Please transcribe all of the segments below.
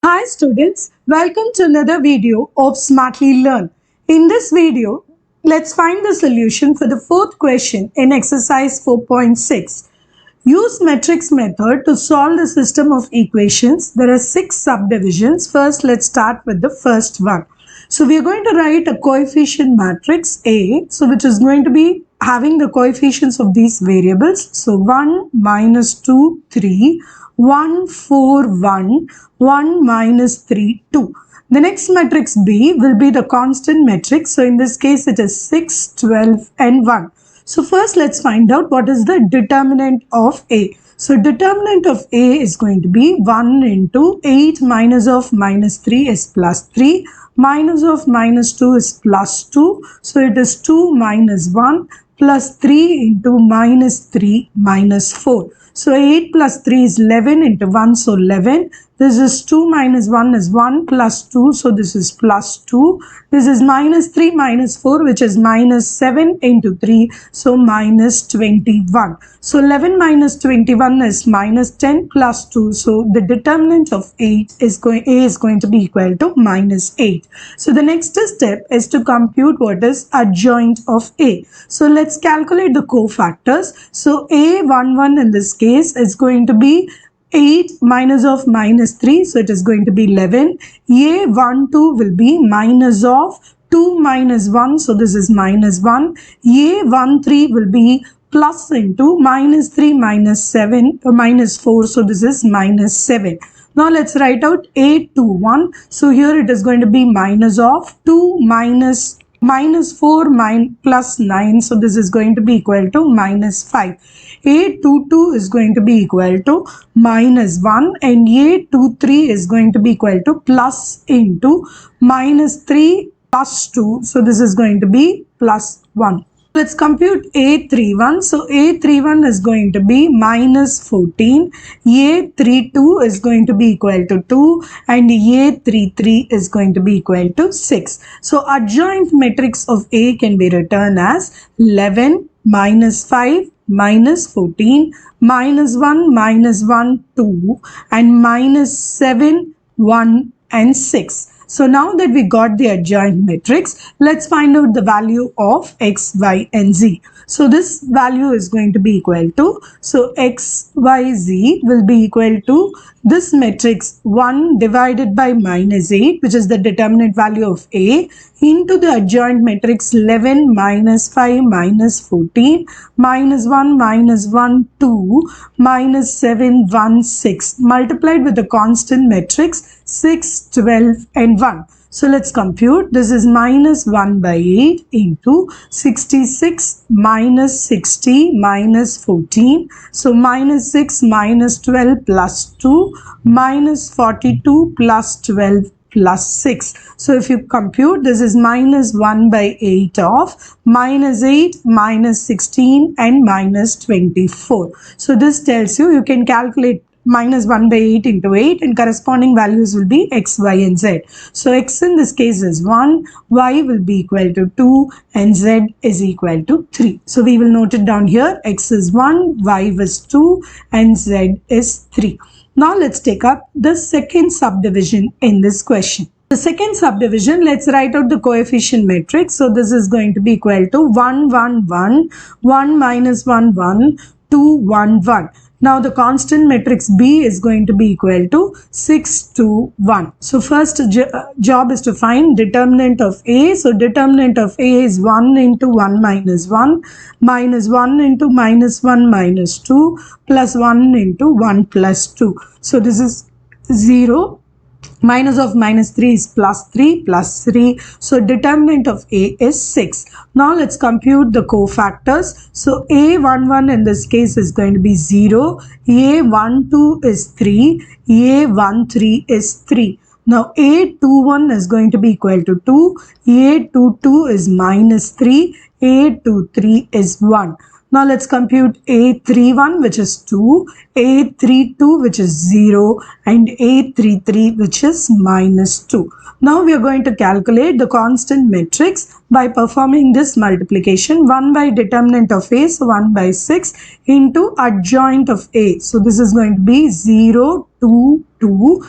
Hi students, welcome to another video of Smartly Learn. In this video, let's find the solution for the fourth question in exercise 4.6. Use matrix method to solve the system of equations. There are 6 subdivisions. First, let's start with the first one. So we are going to write a coefficient matrix A, so which is going to be having the coefficients of these variables. So 1, minus 2, 3, 1, 4, 1, 1, minus 3, 2. The next matrix B will be the constant matrix. So in this case, it is 6, 12 and 1. So first let's find out what is the determinant of A. So determinant of A is going to be 1 into 8 minus of minus 3 is plus 3. Minus of minus 2 is plus 2. So it is 2 minus 1 plus 3 into minus 3 minus 4. So 8 plus 3 is 11 into 1, so 11. This is 2 minus 1 is 1 plus 2, so this is plus 2. This is minus 3 minus 4, which is minus 7 into 3, so minus 21. So 11 minus 21 is minus 10 plus 2, so the determinant of A is going to be equal to minus 8. So the next step is to compute what is adjoint of A. So let's calculate the cofactors. So A11 in this case is going to be 8 minus of minus 3, so it is going to be 11. A12 will be minus of 2 minus 1, so this is minus 1. A13 will be plus into minus 3 minus 7 or minus 4, so this is minus 7. Now let's write out A21. So here it is going to be minus of 2 minus 4 plus 9, so this is going to be equal to minus 5. A22 is going to be equal to minus 1 and A23 is going to be equal to plus into minus 3 plus 2, so this is going to be plus 1. Let's compute A31. So A31 is going to be minus 14. A32 is going to be equal to 2 and A33 is going to be equal to 6. So adjoint matrix of A can be written as 11 minus 5 minus 14 minus 1 minus 1 2 and minus 7 1 and 6. So now that we got the adjoint matrix, let's find out the value of x, y and z. So this value is going to be equal to, so x, y, z will be equal to this matrix 1 divided by minus 8, which is the determinant value of A, into the adjoint matrix 11 minus 5 minus 14 minus 1 minus 1 2 minus 7 1 6 multiplied with the constant matrix 6 12 and 1. So let's compute. This is minus 1 by 8 into 66 minus 60 minus 14. So minus 6 minus 12 plus 2 minus 42 plus 12 plus 6. So if you compute, this is minus 1 by 8 of minus 8 minus 16 and minus 24. So this tells you can calculate minus 1 by 8 into 8 and corresponding values will be x, y and z. So x in this case is 1, y will be equal to 2 and z is equal to 3. So we will note it down here. X is 1, y is 2 and z is 3. Now let's take up the second subdivision in this question. The second subdivision, let's write out the coefficient matrix. So this is going to be equal to 1, 1, 1, 1 minus 1, 1, 2, 1, 1. Now the constant matrix B is going to be equal to 6, 2, 1. So first job is to find determinant of A. So determinant of A is 1 into 1 minus 1 minus 1 into minus 1 minus 2 plus 1 into 1 plus 2. So this is 0. Minus of minus 3 is plus 3 plus 3. So determinant of A is 6. Now let's compute the cofactors. So A11 in this case is going to be 0. A12 is 3. A13 is 3. Now A21 is going to be equal to 2. A22 is minus 3. A23 is 1. Now let's compute A31 which is 2, A32 which is 0 and A33 which is minus 2. Now we are going to calculate the constant matrix by performing this multiplication. 1 by determinant of A, so 1 by 6 into adjoint of A. So this is going to be 0, 2, 2.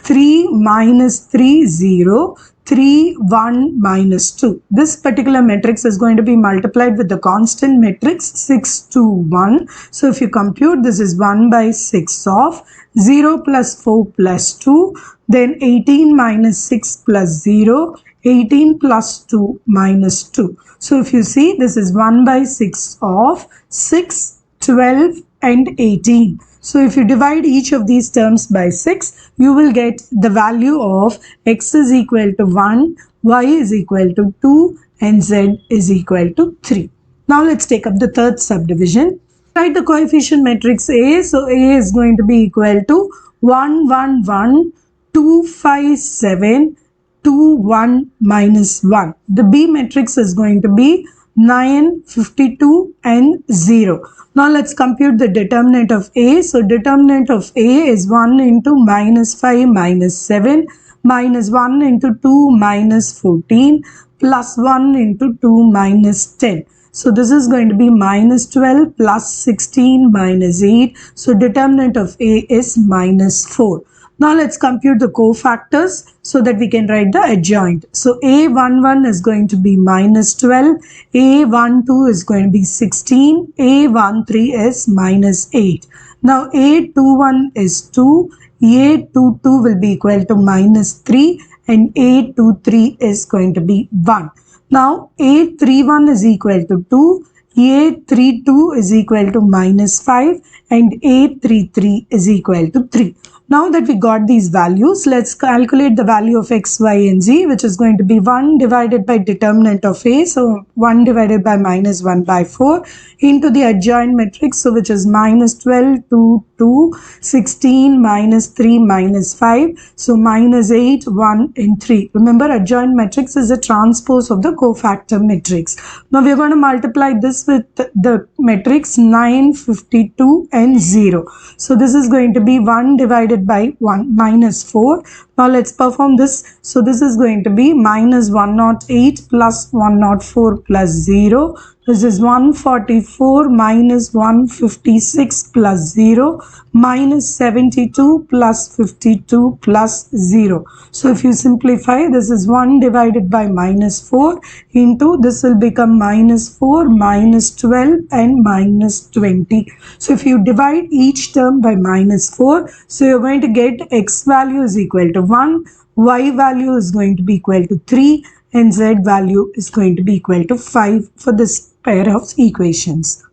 3 minus 3, 0, 3, 1 minus 2. This particular matrix is going to be multiplied with the constant matrix 6, 2, 1. So if you compute, this is 1 by 6 of 0 plus 4 plus 2, then 18 minus 6 plus 0, 18 plus 2 minus 2. So if you see, this is 1 by 6 of 6, 12 and 18. So if you divide each of these terms by 6, you will get the value of x is equal to 1, y is equal to 2 and z is equal to 3. Now let's take up the third subdivision. Write the coefficient matrix A. So A is going to be equal to 1, 1, 1, 2, 5, 7, 2, 1 minus 1. The B matrix is going to be 9, 52 and 0. Now let's compute the determinant of A. So determinant of A is 1 into minus 5 minus 7 minus 1 into 2 minus 14 plus 1 into 2 minus 10. So this is going to be minus 12 plus 16 minus 8. So determinant of A is minus 4. Now let's compute the cofactors so that we can write the adjoint. So A11 is going to be minus 12, A12 is going to be 16, A13 is minus 8. Now A21 is 2, A22 will be equal to minus 3 and A23 is going to be 1. Now A31 is equal to 2, A32 is equal to minus 5 and A33 is equal to 3. Now that we got these values, let's calculate the value of x, y and z, which is going to be 1 divided by determinant of A. So 1 divided by minus 1 by 4 into the adjoint matrix, so which is minus 12, 2, 2, 16, minus 3, minus 5. So minus 8, 1 and 3. Remember, adjoint matrix is a transpose of the cofactor matrix. Now we are going to multiply this with the matrix 9, 52 and 0. So this is going to be 1 divided by 1 minus 4. Now let's perform this. So this is going to be minus 108 plus 104 plus 0. This is 144 minus 156 plus 0 minus 72 plus 52 plus 0. So if you simplify, this is 1 divided by minus 4 into this will become minus 4, minus 12 and minus 20. So if you divide each term by minus 4, so you're going to get x value is equal to 1, y value is going to be equal to 3 and z value is going to be equal to 5 for this pair of equations,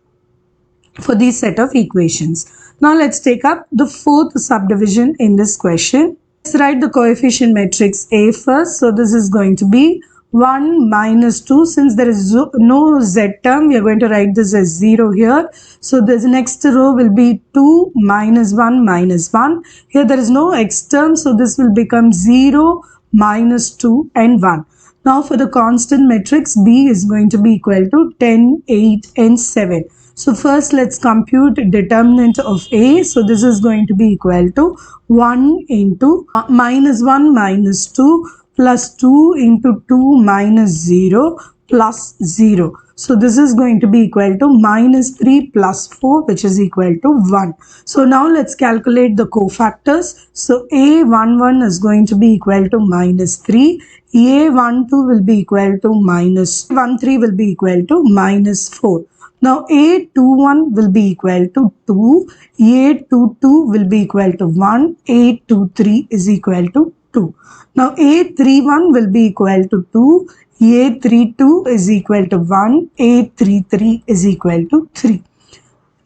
for this set of equations. Now let's take up the fourth subdivision in this question. Let's write the coefficient matrix A first. So this is going to be 1 minus 2. Since there is no z term, we are going to write this as 0 here. So this next row will be 2 minus 1 minus 1. Here there is no x term, so this will become 0, minus 2 and 1. Now for the constant matrix, B is going to be equal to 10, 8 and 7. So first let's compute determinant of A. So this is going to be equal to 1 into minus 1 minus 2 plus 2 into 2 minus 0 plus 0. So this is going to be equal to minus 3 plus 4, which is equal to 1. So now let's calculate the cofactors. So A11 is going to be equal to minus 3. A12 will be equal to minus 13 will be equal to minus 4. Now A21 will be equal to 2, A22 will be equal to 1, A23 is equal to 2. Now A31 will be equal to 2, A32 is equal to 1, A33 is equal to 3.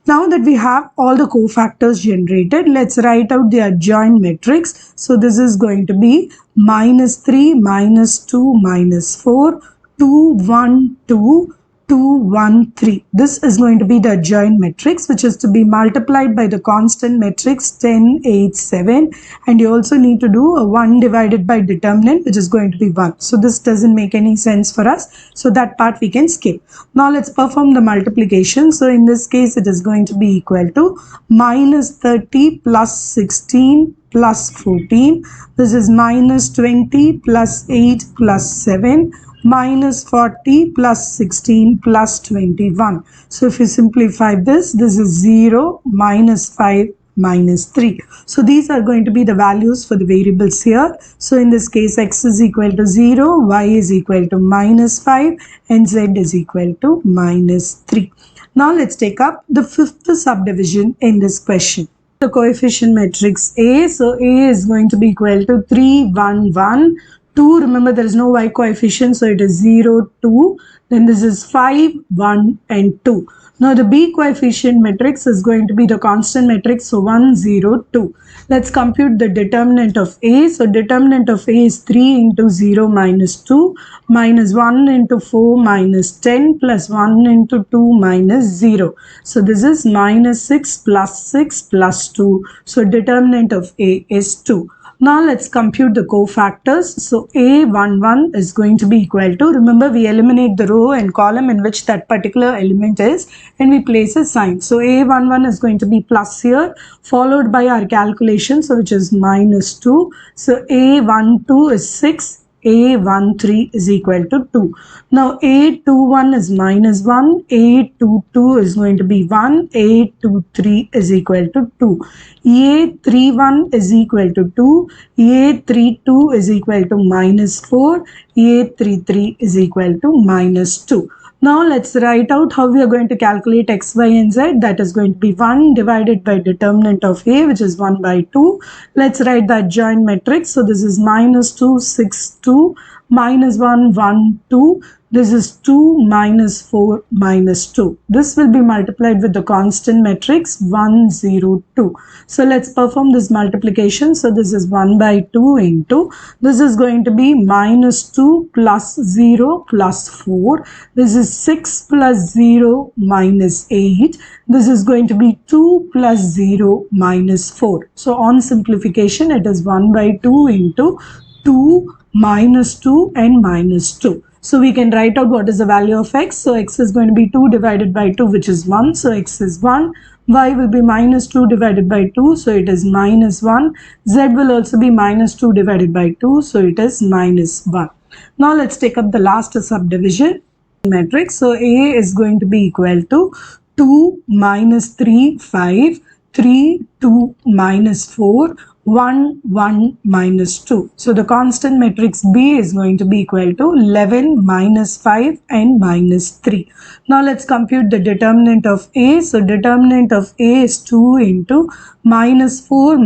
Now that we have all the cofactors generated, let's write out the adjoint matrix. So this is going to be minus 3, minus 2, minus 4, 2, 1, 2, 2, 1, 3. This is going to be the adjoint matrix, which is to be multiplied by the constant matrix 10, 8, 7. And you also need to do a 1 divided by determinant, which is going to be 1. So this doesn't make any sense for us. So that part we can skip. Now let's perform the multiplication. So in this case, it is going to be equal to minus 30 plus 16 plus 14. This is minus 20 plus 8 plus 7. Minus 40 plus 16 plus 21. So if you simplify this, this is 0, minus 5, minus 3. So these are going to be the values for the variables here. So in this case, x is equal to 0, y is equal to minus 5, and z is equal to minus 3. Now let's take up the fifth subdivision in this question. The coefficient matrix A. So A is going to be equal to 3, 1, 1. 2, remember there is no y coefficient, so it is 0, 2. Then this is 5, 1 and 2. Now the B coefficient matrix is going to be the constant matrix, so 1, 0, 2. Let's compute the determinant of A. So determinant of A is 3 into 0 minus 2 minus 1 into 4 minus 10 plus 1 into 2 minus 0. So this is minus 6 plus 2. So determinant of A is 2. Now let's compute the cofactors. So A11 is going to be equal to, remember we eliminate the row and column in which that particular element is and we place a sign. So A11 is going to be plus here, followed by our calculation, so which is minus 2. So A12 is 6. A13 is equal to 2. Now A21 is minus 1, A22 is going to be 1, A23 is equal to 2. A31 is equal to 2, A32 is equal to minus 4, A33 is equal to minus 2. Now let's write out how we are going to calculate x, y and z. That is going to be 1 divided by determinant of A, which is 1 by 2. Let's write the adjoint matrix. So this is minus 2, 6, 2, minus 1, 1, 2. This is 2 minus 4 minus 2. This will be multiplied with the constant matrix 1, 0, 2. So let's perform this multiplication. So this is 1 by 2 into, this is going to be minus 2 plus 0 plus 4. This is 6 plus 0 minus 8. This is going to be 2 plus 0 minus 4. So on simplification, it is 1 by 2 into 2 minus 2 and minus 2. So we can write out what is the value of x. So x is going to be 2 divided by 2, which is 1. So x is 1. Y will be minus 2 divided by 2. So it is minus 1. Z will also be minus 2 divided by 2. So it is minus 1. Now let's take up the last subdivision matrix. So A is going to be equal to 2 minus 3, 5, 3, 2 minus 4, 1, 1 minus 2. So the constant matrix B is going to be equal to 11 minus 5 and minus 3. Now let's compute the determinant of A. So determinant of A is 2 into minus 4,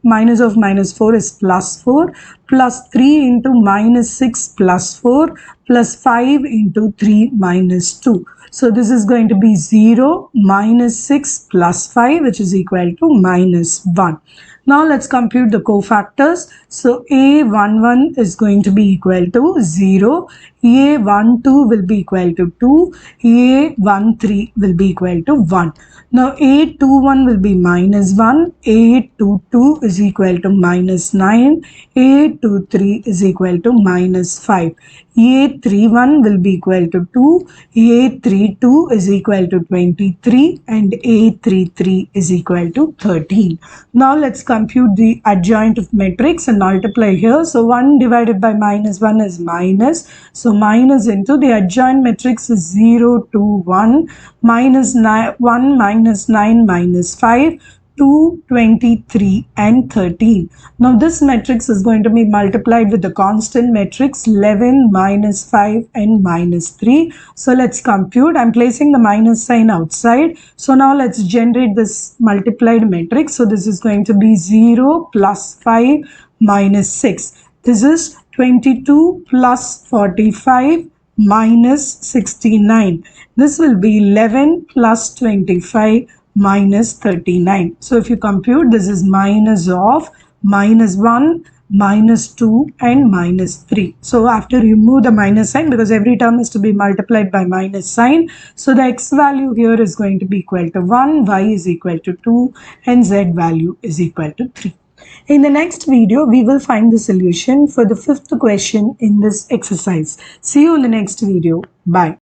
minus of minus 4 is plus 4, plus 3 into minus 6 plus 4, plus 5 into 3 minus 2. So this is going to be 0 minus 6 plus 5, which is equal to minus 1. Now let's compute the cofactors. So A11 is going to be equal to 0, A12 will be equal to 2, A13 will be equal to 1. Now A21 will be minus 1, A22 is equal to minus 9, A23 is equal to minus 5. A31 will be equal to 2, A32 is equal to 23 and A33 is equal to 13. Now let's compute the adjoint of matrix and multiply here. So 1 divided by minus 1 is minus. So minus into the adjoint matrix is 0, 2, 1, minus 9, 1 minus 9 minus 5. 2, 23 and 13. Now this matrix is going to be multiplied with the constant matrix 11 minus 5 and minus 3. So let's compute. I'm placing the minus sign outside. So now let's generate this multiplied matrix. So this is going to be 0 plus 5 minus 6. This is 22 plus 45 minus 69. This will be 11 plus 25 minus 39. So if you compute, this is minus of minus 1, minus 2 and minus 3. So after you move the minus sign, because every term is to be multiplied by minus sign, so the x value here is going to be equal to 1, y is equal to 2 and z value is equal to 3. In the next video, we will find the solution for the fifth question in this exercise. See you in the next video. Bye.